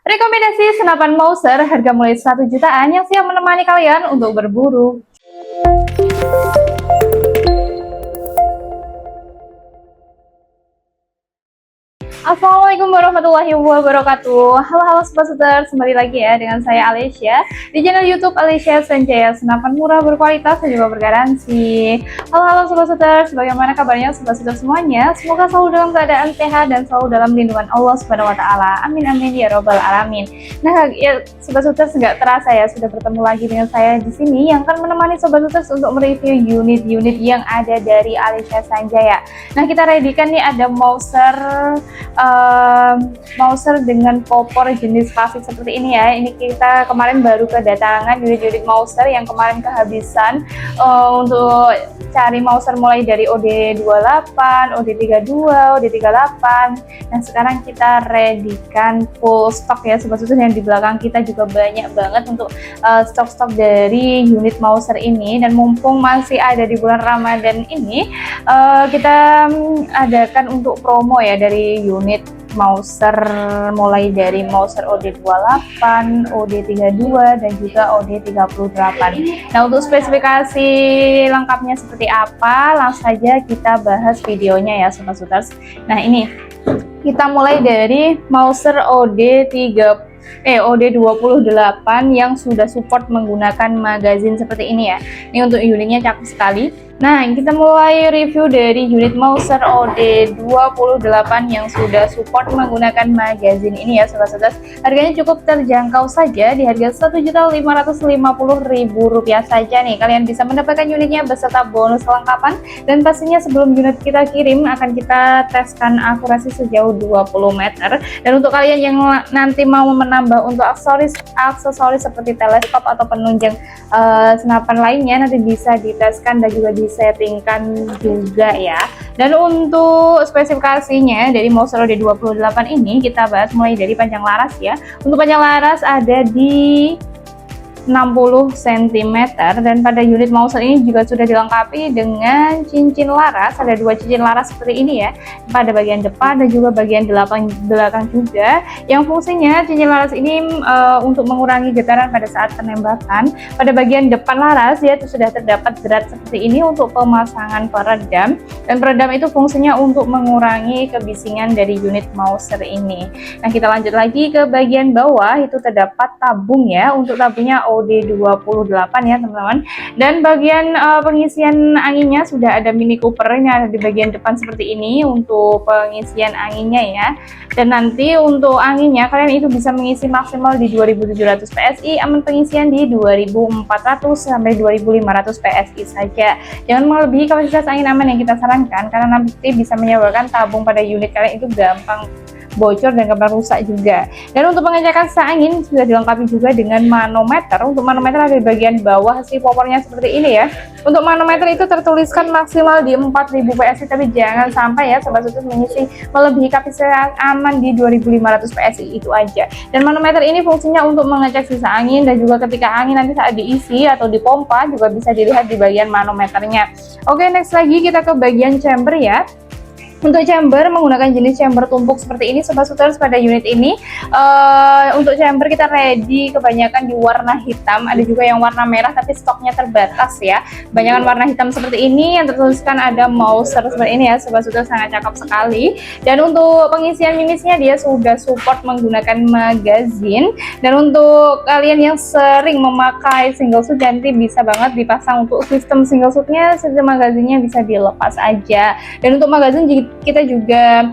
Rekomendasi senapan Mauser harga mulai 1 jutaan yang siap menemani kalian untuk berburu. Assalamualaikum warahmatullahi wabarakatuh. Halo Sobat Shooter, kembali lagi ya dengan saya Alesya di channel YouTube Alesya Sanjaya, senapan murah berkualitas dan juga bergaransi. Halo Sobat Shooter, bagaimana kabarnya Sobat Shooter semuanya? Semoga selalu dalam keadaan sehat dan selalu dalam lindungan Allah Subhanahu wa taala. Amin amin ya robbal alamin. Nah, ya Sobat Shooter, nggak terasa ya sudah bertemu lagi dengan saya di sini yang akan menemani Sobat Shooter untuk mereview unit-unit yang ada dari Alesya Sanjaya. Nah, kita readykan nih ada Mauser dengan popor jenis klasik seperti ini ya. Ini kita kemarin baru kedatangan unit-unit Mauser yang kemarin kehabisan. Untuk cari Mauser mulai dari OD28, OD32, OD38. Nah, sekarang kita readykan full stock ya Sobat Shooter. Yang di belakang kita juga banyak banget untuk stok-stok dari unit Mauser ini. Dan mumpung masih ada di bulan Ramadan ini, kita adakan untuk promo ya dari unit Mauser, mulai dari Mauser OD28, OD32 dan juga OD38. Nah, untuk spesifikasi lengkapnya seperti apa, langsung saja kita bahas videonya ya Sobat Shooters. Nah, ini kita mulai dari Mauser OD28 yang sudah support menggunakan magazin seperti ini ya. Ini untuk unitnya cakep sekali. Nah, kita mulai review dari unit Mauser OD28 yang sudah support menggunakan magazin ini ya Sobat Shooter. Harganya cukup terjangkau saja, di harga Rp1.550.000 saja nih. Kalian bisa mendapatkan unitnya beserta bonus kelengkapan, dan pastinya sebelum unit kita kirim akan kita teskan akurasi sejauh 20 meter. Dan untuk kalian yang nanti mau menambah untuk aksesoris seperti teleskop atau penunjang senapan lainnya, nanti bisa diteskan dan juga disettingkan juga ya. Dan untuk spesifikasinya dari Mauser OD28 ini kita bahas mulai dari panjang laras ya. Untuk panjang laras ada di 60 cm, dan pada unit Mauser ini juga sudah dilengkapi dengan cincin laras. Ada 2 cincin laras seperti ini ya, pada bagian depan dan juga bagian belakang juga, yang fungsinya cincin laras ini untuk mengurangi getaran pada saat penembakan. Pada bagian depan laras ya itu sudah terdapat berat seperti ini untuk pemasangan peredam, dan peredam itu fungsinya untuk mengurangi kebisingan dari unit Mauser ini. Nah, kita lanjut lagi ke bagian bawah, itu terdapat tabung ya. Untuk tabungnya OD28 ya teman-teman, dan bagian pengisian anginnya sudah ada Mini Coopernya ada di bagian depan seperti ini untuk pengisian anginnya ya. Dan nanti untuk anginnya kalian itu bisa mengisi maksimal di 2700 PSI, aman pengisian di 2400 sampai 2500 PSI saja. Jangan melebihi kapasitas angin aman yang kita sarankan, karena nanti bisa menyebabkan tabung pada unit kalian itu gampang bocor dan gampang rusak juga. Dan untuk pengecekan sisa angin sudah dilengkapi juga dengan manometer. Untuk manometer ada di bagian bawah si popornya seperti ini ya. Untuk manometer itu tertuliskan maksimal di 4000 PSI, tapi jangan sampai ya Sobat Shooter mengisi melebihi kapasitas aman di 2500 PSI itu aja. Dan manometer ini fungsinya untuk mengecek sisa angin, dan juga ketika angin nanti saat diisi atau dipompa juga bisa dilihat di bagian manometernya. Oke, next lagi kita ke bagian chamber ya. Untuk chamber menggunakan jenis chamber tumpuk seperti ini Sobat Shooter. Pada unit ini untuk chamber kita ready kebanyakan di warna hitam, ada juga yang warna merah tapi stoknya terbatas ya. Banyakan warna hitam seperti ini yang tertuliskan ada Mauser seperti ini ya Sobat Shooter, sangat cakep sekali. Dan untuk pengisian minisnya dia sudah support menggunakan magazin, dan untuk kalian yang sering memakai single shoot nanti bisa banget dipasang untuk sistem single shootnya, sistem magazinnya bisa dilepas aja. Dan untuk magazin kita juga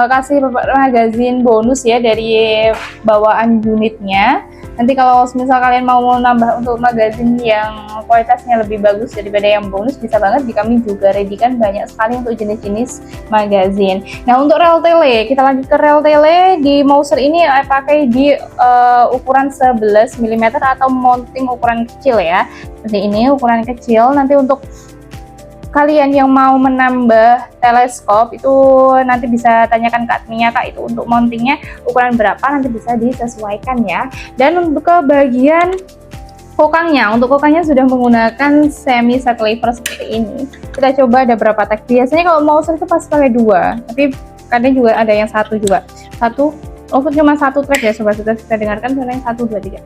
kasih magazin bonus ya dari bawaan unitnya. Nanti kalau misal kalian mau nambah untuk magazin yang kualitasnya lebih bagus daripada yang bonus, bisa banget di kami juga readykan banyak sekali untuk jenis-jenis magazin. Nah, untuk rel tele, kita lanjut ke rel tele. Di Mauser ini pakai di ukuran 11 mm atau mounting ukuran kecil ya. Seperti ini ukuran kecil. Nanti untuk kalian yang mau menambah teleskop itu nanti bisa tanyakan ke adminnya Kak, itu untuk mountingnya ukuran berapa nanti bisa disesuaikan ya. Dan untuk ke bagian kokangnya, untuk kokangnya sudah menggunakan semi set lever seperti ini. Kita coba ada berapa tag. Biasanya kalau Mauser itu pas pakai 2, tapi kadang juga ada yang 1 juga. 1, cuma satu track ya sobat sudah, kita dengarkan suara yang 1 2 3.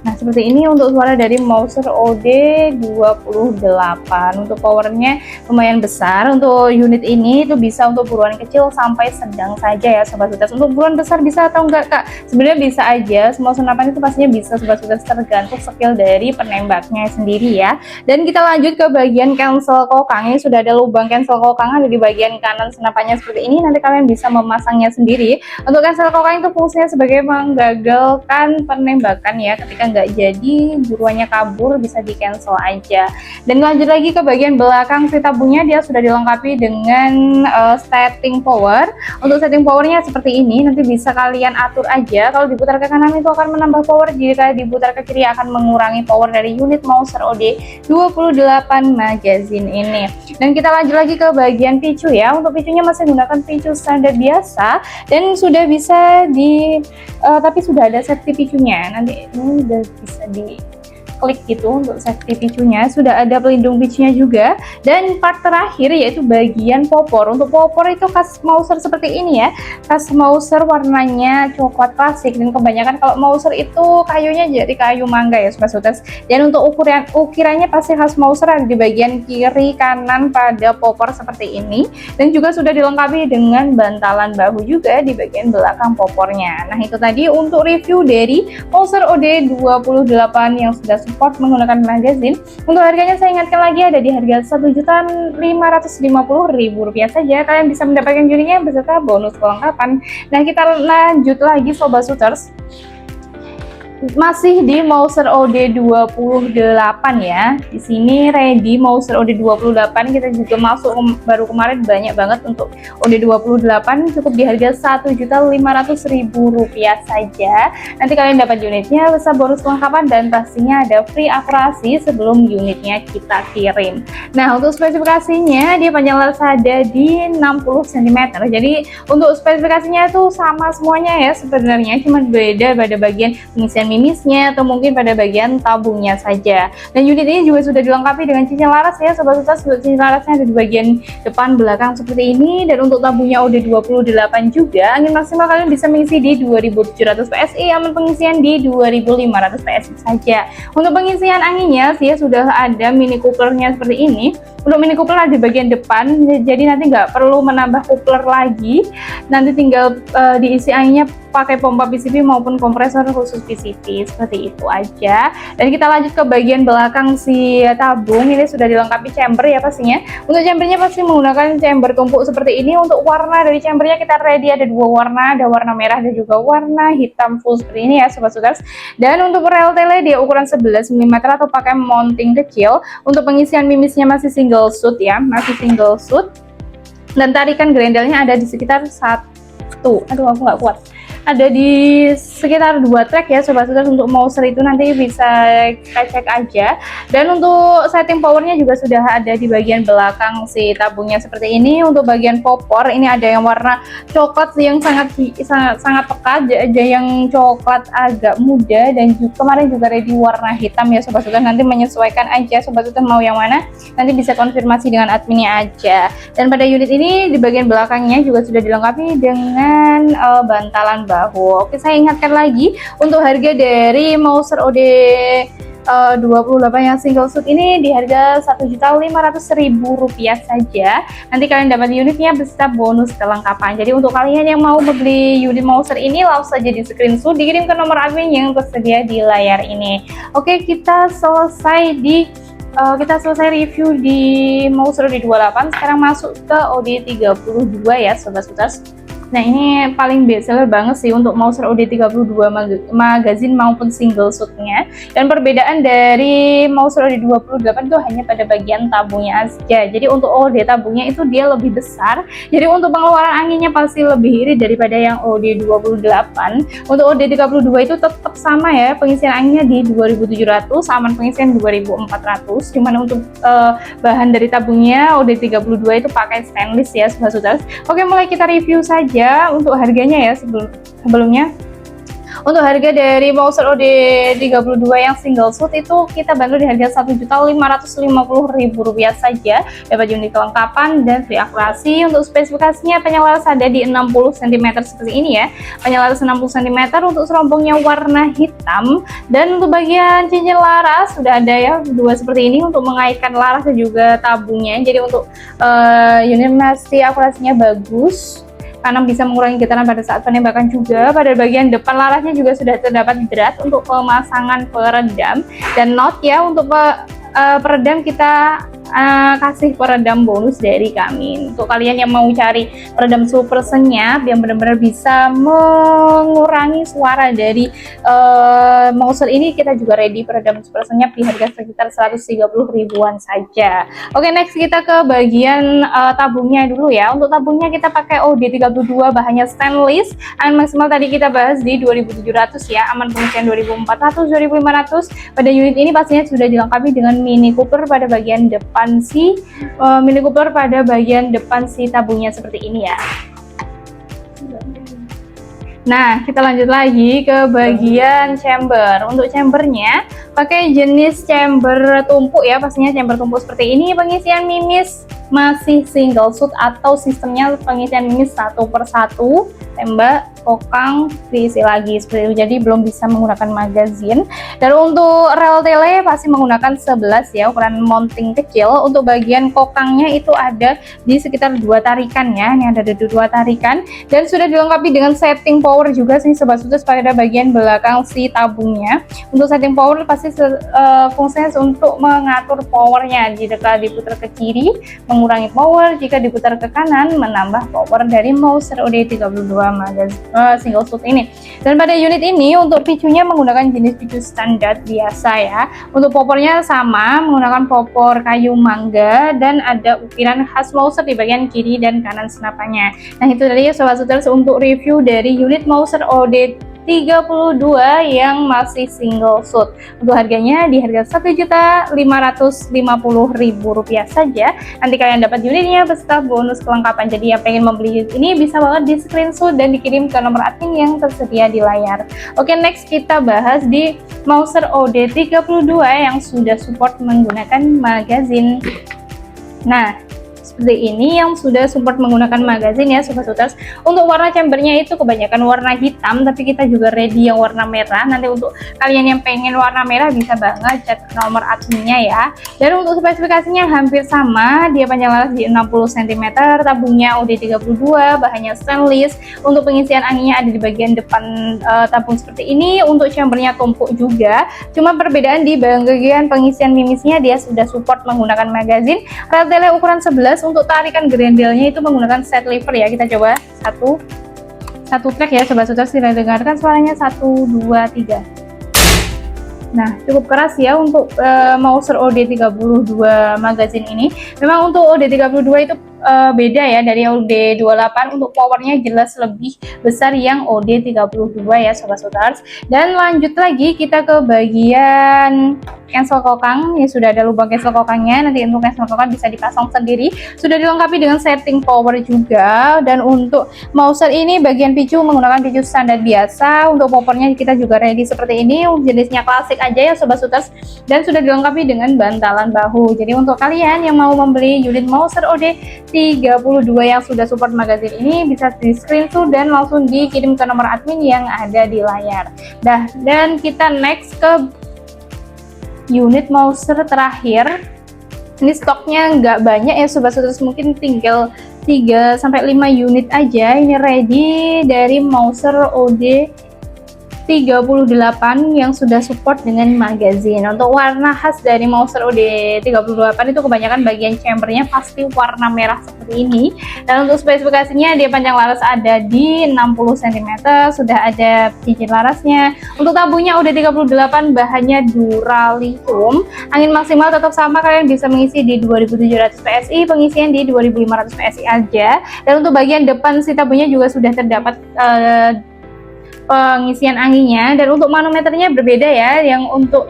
Nah seperti ini untuk suara dari Mouser OD28. Untuk powernya lumayan besar. Untuk unit ini itu bisa untuk buruan kecil sampai sedang saja ya sobat sudas. Untuk buruan besar bisa atau enggak kak? Sebenarnya bisa aja, semua senapan itu pastinya bisa sobat sudas, tergantung skill dari penembaknya sendiri ya. Dan kita lanjut ke bagian cancel kokang. Ini sudah ada lubang cancel kokang ada di bagian kanan senapannya seperti ini. Nanti kalian bisa memasangnya sendiri. Untuk cancel kokang itu fungsinya sebagai menggagalkan penembakan ya, ketika nggak jadi buruannya kabur bisa di cancel aja. Dan lanjut lagi ke bagian belakang si tabungnya, dia sudah dilengkapi dengan setting power. Untuk setting powernya seperti ini, nanti bisa kalian atur aja. Kalau diputar ke kanan itu akan menambah power, jika diputar ke kiri akan mengurangi power dari unit Mouser OD28 magazine ini. Dan kita lanjut lagi ke bagian picu ya. Untuk picunya masih menggunakan picu standar biasa dan sudah bisa tapi sudah ada safety picunya. Nanti ini udah bisa di klik gitu untuk safety picunya, sudah ada pelindung picunya juga. Dan part terakhir yaitu bagian popor. Untuk popor itu khas Mouser seperti ini ya, khas Mouser warnanya coklat klasik, dan kebanyakan kalau Mouser itu kayunya jadi kayu mangga ya sobat. Dan untuk ukirannya pasti khas Mouser ada di bagian kiri kanan pada popor seperti ini, dan juga sudah dilengkapi dengan bantalan bahu juga di bagian belakang popornya. Nah itu tadi untuk review dari Mouser OD28 yang sudah support menggunakan magazine. Untuk harganya saya ingatkan lagi ada di harga Rp1.550.000 saja. Kalian bisa mendapatkan unitnya beserta bonus kelengkapan. Nah kita lanjut lagi sobat shooters, masih di Mouser OD28 ya. Di sini ready Mouser OD28, kita juga masuk baru kemarin banyak banget. Untuk OD28 cukup di harga Rp1.500.000 saja. Nanti kalian dapat unitnya beserta bonus kelengkapan dan pastinya ada free akurasi sebelum unitnya kita kirim. Nah untuk spesifikasinya dia panjang laras ada di 60 cm. Jadi untuk spesifikasinya itu sama semuanya ya sebenarnya, cuma beda pada bagian pengisian mimisnya atau mungkin pada bagian tabungnya saja. Dan unit ini juga sudah dilengkapi dengan cincin laras ya sobat sutas. Untuk cincin larasnya ada di bagian depan belakang seperti ini. Dan untuk tabungnya OD28 juga, angin maksimal kalian bisa mengisi di 2700 PSI, aman pengisian di 2500 PSI saja. Untuk pengisian anginnya sih sudah ada mini couplernya seperti ini. Untuk mini coupler ada di bagian depan, jadi nanti nggak perlu menambah coupler lagi, nanti tinggal diisi anginnya pakai pompa PCV maupun kompresor khusus PCV, seperti itu aja. Dan kita lanjut ke bagian belakang si tabung. Ini sudah dilengkapi chamber ya pastinya. Untuk chambernya pasti menggunakan chamber tumpuk seperti ini. Untuk warna dari chambernya kita ready ada dua warna, ada warna merah dan juga warna hitam full seperti ini ya sobat-sobat. Dan untuk rel tele dia ukuran 11 mm atau pakai mounting kecil. Untuk pengisian mimisnya masih single shoot ya, masih single shoot. Dan tarikan grendelnya ada di sekitar aduh aku nggak kuat, ada di sekitar 2 track ya sobat-sobat. Untuk Mouser itu nanti bisa kita cek aja. Dan untuk setting powernya juga sudah ada di bagian belakang si tabungnya seperti ini. Untuk bagian popor ini ada yang warna coklat yang sangat pekat, ada yang coklat agak muda, dan juga kemarin juga ready warna hitam ya sobat-sobat. Nanti menyesuaikan aja sobat-sobat mau yang mana, nanti bisa konfirmasi dengan adminnya aja. Dan pada unit ini di bagian belakangnya juga sudah dilengkapi dengan bantalan bahu. Oke, saya ingatkan lagi untuk harga dari Mouser OD28 yang single shoot ini di harga Rp1.500.000 saja. Nanti kalian dapat unitnya beserta bonus kelengkapan. Jadi untuk kalian yang mau membeli unit Mouser ini langsung saja di screenshot, dikirim ke nomor admin yang tersedia di layar ini. Oke, kita selesai review di Mouser OD28. Sekarang masuk ke OD32 ya sobat-sobat. Nah ini paling best seller banget sih untuk Mouser OD32 magazine maupun single shootnya. Dan perbedaan dari Mouser OD28 itu hanya pada bagian tabungnya aja. Jadi untuk OD tabungnya itu dia lebih besar, jadi untuk pengeluaran anginnya pasti lebih irit daripada yang OD28. Untuk OD32 itu tetap sama ya, pengisian anginnya di 2700, aman pengisian 2400. Cuman untuk bahan dari tabungnya OD32 itu pakai stainless ya sobat-sobat. Oke, mulai kita review saja. Untuk harganya ya sebelumnya. Untuk harga dari Mouser OD32 yang single shoot itu kita bantu di harga Rp1.550.000 saja, dapat unit kelengkapan dan free akurasi. Untuk spesifikasinya penyelaras ada di 60 cm seperti ini ya, penyelaras 60 cm, untuk serombongnya warna hitam, dan untuk bagian cincin laras sudah ada ya dua seperti ini untuk mengaitkan laras dan juga tabungnya. Jadi untuk unit masih akurasinya bagus karena bisa mengurangi getaran pada saat penembakan juga. Pada bagian depan larasnya juga sudah terdapat drat untuk pemasangan peredam dan not ya. Untuk peredam kita kasih peredam bonus dari kami. Untuk kalian yang mau cari peredam super senyap yang benar-benar bisa mengurangi suara dari Mouser ini, kita juga ready peredam super senyap di harga sekitar 130 ribuan saja. Oke, next kita ke bagian tabungnya dulu ya. Untuk tabungnya kita pakai OD32, bahannya stainless. Aman maksimal tadi kita bahas di 2700 ya, aman pengisian 2400, 2500. Pada unit ini pastinya sudah dilengkapi dengan Mini Cooper pada bagian depan Mini Cooper pada bagian depan si tabungnya seperti ini ya. Nah, kita lanjut lagi ke bagian chamber. Untuk chambernya pakai jenis chamber tumpuk ya, pastinya chamber tumpuk seperti ini. Pengisian mimis masih single shoot atau sistemnya pengisian mimis 1 per 1, tembak, kokang, diisi lagi seperti itu. Jadi belum bisa menggunakan magazin. Dan untuk rel tele pasti menggunakan 11 ya, ukuran mounting kecil. Untuk bagian kokangnya itu ada di sekitar 2 tarikan ya. Ini ada 2 tarikan dan sudah dilengkapi dengan setting power juga sih sobat sutus pada bagian belakang si tabungnya. Untuk setting power pasti fungsinya untuk mengatur powernya. Jika diputar ke kiri mengurangi power, jika diputar ke kanan menambah power dari Mouser OD32 magazine single shoot ini. Dan pada unit ini untuk picunya menggunakan jenis picu standar biasa ya. Untuk popornya sama, menggunakan popor kayu mangga dan ada ukiran khas Mouser di bagian kiri dan kanan senapannya. Nah, itu tadi ya sobat sutres untuk review dari unit Mouser OD32 yang masih single shoot. Untuk harganya di harga Rp1.550.000 saja. Nanti kalian dapat unitnya beserta bonus kelengkapan. Jadi yang pengen membeli unit ini bisa banget di screenshot dan dikirim ke nomor admin yang tersedia di layar. Oke, next kita bahas di Mouser OD32 yang sudah support menggunakan magazine. Nah, seperti ini yang sudah support menggunakan magazine ya sobat sutres. Untuk warna chambernya itu kebanyakan warna hitam, tapi kita juga ready yang warna merah. Nanti untuk kalian yang pengen warna merah bisa banget chat nomor adminnya ya. Dan untuk spesifikasinya hampir sama, dia panjang laras di 60 cm, tabungnya OD32, bahannya stainless. Untuk pengisian anginnya ada di bagian depan tabung seperti ini. Untuk chambernya tumpuk juga, cuma perbedaan di bagian pengisian mimisnya dia sudah support menggunakan magazine. Rel tele ukuran 11. Untuk tarikan grendelnya itu menggunakan set lever ya. Kita coba satu track ya sobat sutres, kita dengarkan suaranya 1, 2, 3. Nah, cukup keras ya untuk Mouser OD32 magazine ini. Memang untuk OD32 itu beda ya dari OD28. Untuk powernya jelas lebih besar yang OD32 ya sobat sutres. Dan lanjut lagi kita ke bagian cancel kokang. Ya, sudah ada lubang cancel kokangnya. Nanti untuk cancel kokang bisa dipasang sendiri. Sudah dilengkapi dengan setting power juga. Dan untuk Mouser ini bagian picu menggunakan picu standar biasa. Untuk popornya kita juga ready seperti ini. Jenisnya klasik aja ya sobat sutres. Dan sudah dilengkapi dengan bantalan bahu. Jadi untuk kalian yang mau membeli unit Mouser OD32 yang sudah support magazine ini bisa di screenshot dan langsung dikirim ke nomor admin yang ada di layar. Dah, dan kita next ke unit Mouser terakhir. Ini stoknya nggak banyak ya sobat sutres, mungkin tinggal 3-5 unit aja. Ini ready dari Mouser OD38 yang sudah support dengan magazine. Untuk warna khas dari Mouser OD38 itu kebanyakan bagian chambernya pasti warna merah seperti ini. Dan untuk spesifikasinya dia panjang laras ada di 60 cm, sudah ada cincin larasnya. Untuk tabungnya OD38, bahannya Duralium. Angin maksimal tetap sama, kalian bisa mengisi di 2700 PSI, pengisian di 2500 PSI aja. Dan untuk bagian depan si tabungnya juga sudah terdapat pengisian anginnya. Dan untuk manometernya berbeda ya, yang untuk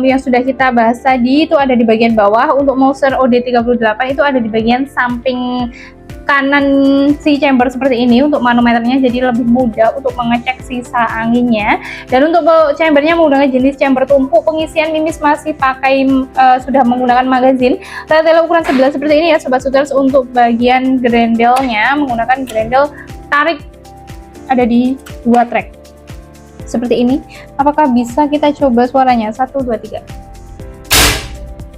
yang sudah kita bahas tadi itu ada di bagian bawah. Untuk Mouser OD38 itu ada di bagian samping kanan si chamber seperti ini untuk manometernya, jadi lebih mudah untuk mengecek sisa anginnya. Dan untuk chambernya menggunakan jenis chamber tumpuk, pengisian mimis masih pakai sudah menggunakan magazin. Tele ukuran 11 seperti ini ya Sobat Shooters. Untuk bagian grendelnya menggunakan grendel tarik, ada di 2 track seperti ini. Apakah bisa kita coba suaranya? 1, 2, 3.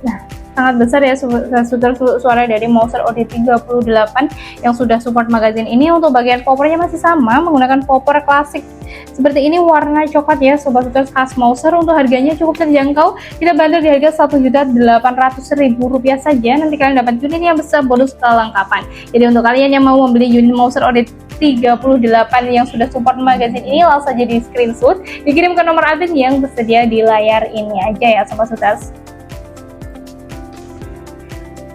Nah, sangat besar ya suara dari Mouser OD38 yang sudah support magazine ini. Untuk bagian poppernya masih sama, menggunakan popper klasik seperti ini, warna coklat ya Sobat Shooters, khas Mouser. Untuk harganya cukup terjangkau, kita bandar di harga Rp1.800.000 saja. Nanti kalian dapat unit yang besar bonus kelengkapan. Jadi untuk kalian yang mau membeli unit Mouser OD38 yang sudah support magazine ini, langsung saja di screenshot, dikirim ke nomor admin yang tersedia di layar ini aja ya Sobat Shooters.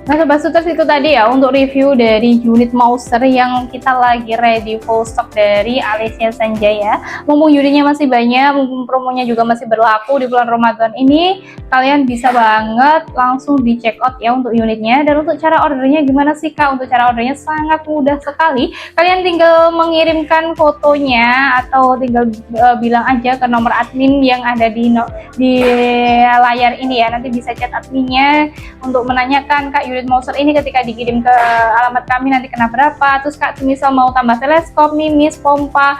Nah Sobat Shooters, itu tadi ya untuk review dari unit Mouser yang kita lagi ready full stock dari Alicia Sanjaya. Mumpung unitnya masih banyak, mumpung promonya juga masih berlaku di bulan Ramadan ini, kalian bisa banget langsung di check out ya untuk unitnya. Dan untuk cara ordernya gimana sih Kak? Untuk cara ordernya sangat mudah sekali. Kalian tinggal mengirimkan fotonya atau tinggal bilang aja ke nomor admin yang ada di layar ini ya. Nanti bisa chat adminnya untuk menanyakan Kak, unit Mouser ini ketika dikirim ke alamat kami nanti kena berapa, terus Kak misal mau tambah teleskop, mimis, pompa,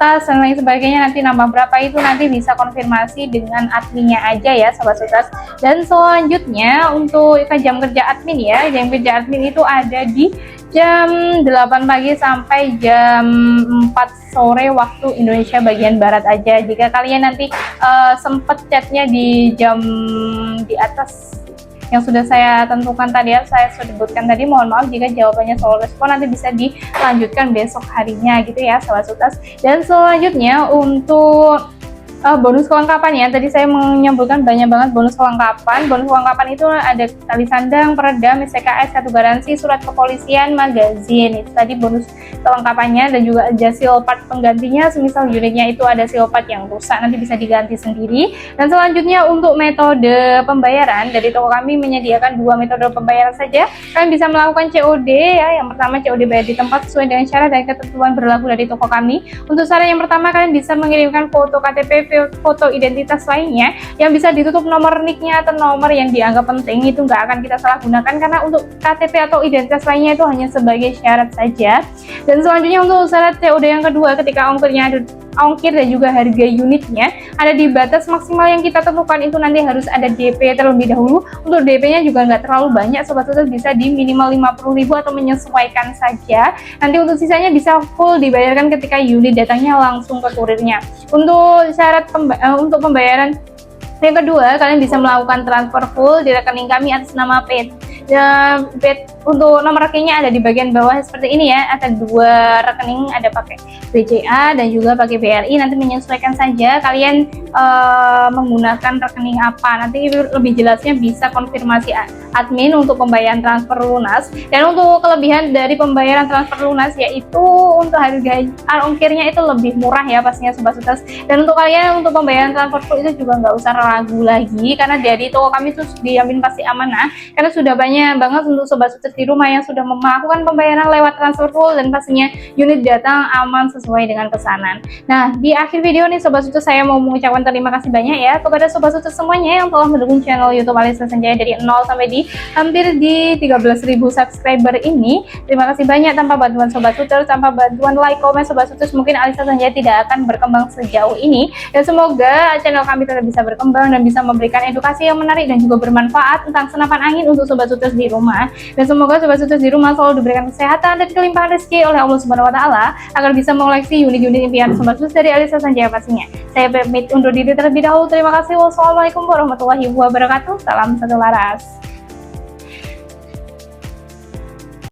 tas dan lain sebagainya nanti nambah berapa, itu nanti bisa konfirmasi dengan adminnya aja ya Sobat Shooters. Dan selanjutnya untuk jam kerja admin ya, jam kerja admin itu ada di jam 8 pagi sampai jam 4 sore waktu Indonesia bagian Barat aja. Jika kalian nanti sempet chatnya di jam di atas yang sudah saya tentukan tadi ya, saya sudah sebutkan tadi, mohon maaf jika jawabannya soal respon, nanti bisa dilanjutkan besok harinya gitu ya Sobat Shooters. Dan selanjutnya untuk bonus kelengkapan ya, tadi saya menyebutkan banyak banget bonus kelengkapan. Bonus kelengkapan itu ada tali sandang, peredam, STKS, kartu garansi, surat kepolisian, magazin. Itu tadi bonus kelengkapannya. Dan juga ada seal part penggantinya, semisal unitnya itu ada seal part yang rusak nanti bisa diganti sendiri. Dan selanjutnya untuk metode pembayaran, dari toko kami menyediakan 2 metode pembayaran saja. Kalian bisa melakukan COD ya. Yang pertama COD bayar di tempat sesuai dengan syarat dan ketentuan berlaku dari toko kami. Untuk syarat yang pertama, kalian bisa mengirimkan foto KTP, foto identitas lainnya yang bisa ditutup nomor NIK-nya atau nomor yang dianggap penting, itu nggak akan kita salah gunakan karena untuk KTP atau identitas lainnya itu hanya sebagai syarat saja. Dan selanjutnya untuk syarat COD yang kedua, ketika ongkir dan juga harga unitnya ada di batas maksimal yang kita tentukan, itu nanti harus ada DP terlebih dahulu. Untuk DP-nya juga nggak terlalu banyak Sobat Shooters, bisa di minimal 50.000 atau menyesuaikan saja. Nanti untuk sisanya bisa full dibayarkan ketika unit datangnya langsung ke kurirnya. Untuk syarat untuk pembayaran yang kedua, kalian bisa melakukan transfer full di rekening kami atas nama PET. Untuk nomor rekeningnya ada di bagian bawah seperti ini ya, ada 2 rekening, ada pakai BCA dan juga pakai BRI. Nanti menyesuaikan saja kalian menggunakan rekening apa, nanti lebih jelasnya bisa konfirmasi admin untuk pembayaran transfer lunas. Dan untuk kelebihan dari pembayaran transfer lunas yaitu untuk harga ongkirnya itu lebih murah ya pastinya Sobat Shooters. Dan untuk kalian untuk pembayaran transfer full itu juga nggak usah ragu lagi, karena dari toko kami itu dijamin pasti amanah, karena sudah banyak banget untuk Sobat Shooters di rumah yang sudah melakukan pembayaran lewat transfer full dan pastinya unit datang aman sesuai dengan pesanan. Nah, di akhir video nih Sobat Shooters, saya mau mengucapkan terima kasih banyak ya kepada Sobat Shooters semuanya yang telah mendukung channel YouTube Alicia Sanjaya dari 0 sampai di hampir di 13.000 subscriber ini. Terima kasih banyak. Tanpa bantuan Sobat Shooters, tanpa bantuan like, komen Sobat Shooters, mungkin Alicia Sanjaya tidak akan berkembang sejauh ini. Dan semoga channel kami tetap bisa berkembang dan bisa memberikan edukasi yang menarik dan juga bermanfaat tentang senapan angin untuk Sobat Shooters di rumah. Dan semoga Sobat Shooters di rumah selalu diberikan kesehatan dan kelimpahan rezeki oleh Allah Subhanahu wa Ta'ala agar bisa mengoleksi unit-unit impian Sobat Shooters dari Alicia Sanjaya pastinya. Saya pamit undur diri terlebih dahulu. Terima kasih. Wassalamualaikum warahmatullahi wabarakatuh. Salam satu laras.